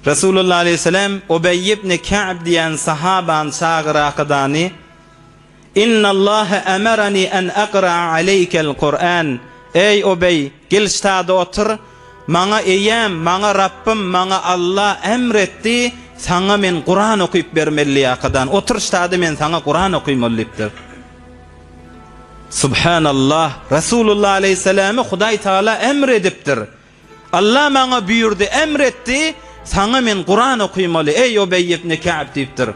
Resulullah aleyhisselam Ubey ibn Ka'b diyen sahaban çağıraqadani "İnna Allaha emarani en aqra aleykel Kur'an." Ey Ubey, gel ştada otur. Maňa eýem, maňa Rabbim, maňa Allah emretdi, saňa men Kur'an okuyup bermeli ýakadan. Otur ştada men saňa Kur'an okuýmallypdyr. Subhanallah, Resulullah aleyhisselam'ı Hudaý Taala emredipdir. Allah maňa buyurdy, emretdi, saňa men Kur'an okuýmaly. Ey Ubey ibn Ka'b diýipdir.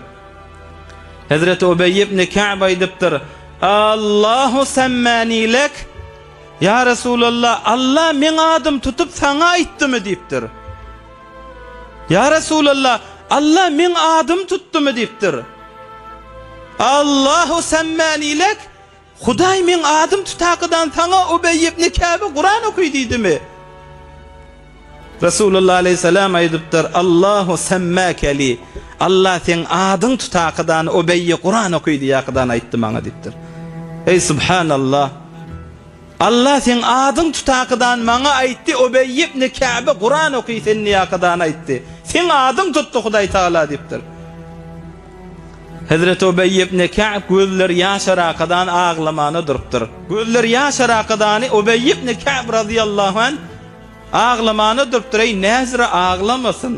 Hazreti Ubey ibn Ka'b aýdypdyr, Allahu semmani lek. Ya Resulullah, Allah men adım tutup sana aýtdymy diýipdir. Ya Resulullah, Allah men adım tutdumy diýipdir. Allahu semmani lek. Hudaý men adım tutaqydan sana Ubey ibn Ka'b Kur'an okuy diýdimi? Resulullah aleyhisselam aýdypdyr, Allahu semmakeli. Allah sen adyň tutaqydan Ubey'e Kur'an okuy diýaqydan aýtdy maňa diýipdir. Ey subhanallah. Allah sen adyň tutaqydan maňa aýtdy, Ubey ibn Ka'b Kur'an okuy sen diýaqydan aýtdy. Sen adyň tutdy Hudaý Taala diýipdir. Hazreti Ubey ibn Ka'b gözleri ýaşaraqydan ağlamany durupdyr. Gözleri ýaşaraqydan Ubey ibn Ka'b radiyallahu anh ağlamany durupdyr. Ey näzire ağlamasyn.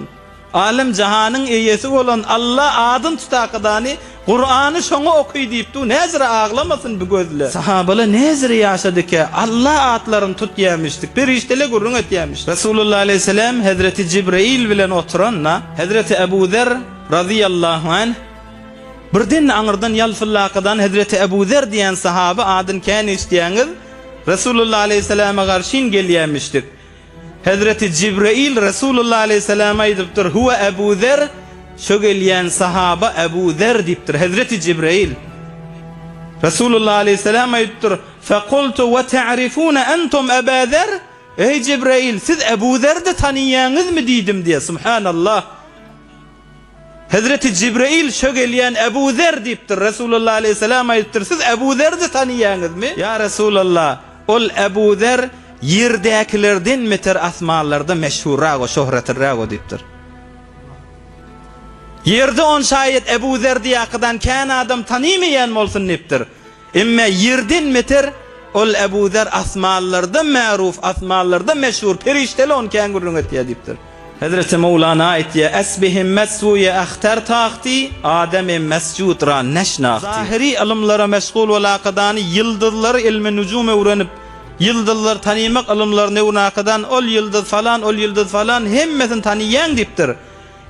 Alim jahanyň eýesi bolan Allah adyň tutaqydan Kur'an'ı şoňa okuy diýipdi. Näzire ağlamasyn bu gözler. Sahabalar näzire ýaşadyk, Allah atlaryny tutýamışdyk. Perişteler gurrun etýämiş. Resulullah aleyhisselam Hazreti Cibril bilen oturanna Hazreti Ebu Zer radiyallahu anh birden aňyrdan ýalfyllaqydan Hazreti Ebu Zer diýen sahaba adyn kän isleýäňiz Resulullah aleyhisselama garşyn gelýämişdik. Hazreti Cibril Resulullah aleyhisselama aýdypdyr, "Huwa Ebu Zer." Şo gelýän sahaba Ebu Zer diýipdir. Hazreti Cibril Resulullah aleyhisselam aýdypdyr, "Faqultu wa ta'rifuna antum Aba Zer?" Ey Cibril, siz Ebu Zer'de tanıyanızmı diýdim diye. Subhanallah. Hazreti Cibril şo gelýän Ebu Zer diýipdir. Resulullah aleyhisselam aýdypdyr, "Siz Ebu Zer'de tanıyanızmı?" "Ya Resulullah, ol Ebu Zer ýerdäkilerden meter asmanlarda meşhurrago, şöhretirrago" diýipdir. Yerde on şayet Ebu Zer diýaqydan kän adam tanymaýan bolsun diýipdir. Emma yerden meter ol Ebu Zer asmanlarda ma'ruf, asmanlarda meşhur, perişteli on kän gurrun etýär diýipdir. Hazreti Mevlana aýtdy, "Asbihim massuya akhtar taqti, adame masjud ra nashnaqti." Zahiri ilimlara meşgul bolaqydan ýyldızlar ilmi nujum öwrenip ýyldızlar tanymak ilimlaryny öwrenaqydan ol ýyldız falan hemmesini tanıyan diýipdir.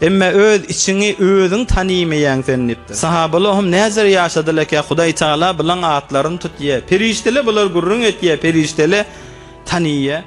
Emma öz içini özüň tanymaýan sen diýipdir. Sahabalar hem näzir ýaşadylar ki Hudaý Taala bilen atlaryny tutýar. Perişteli bular gurrun etýär, perişteli tanyýar.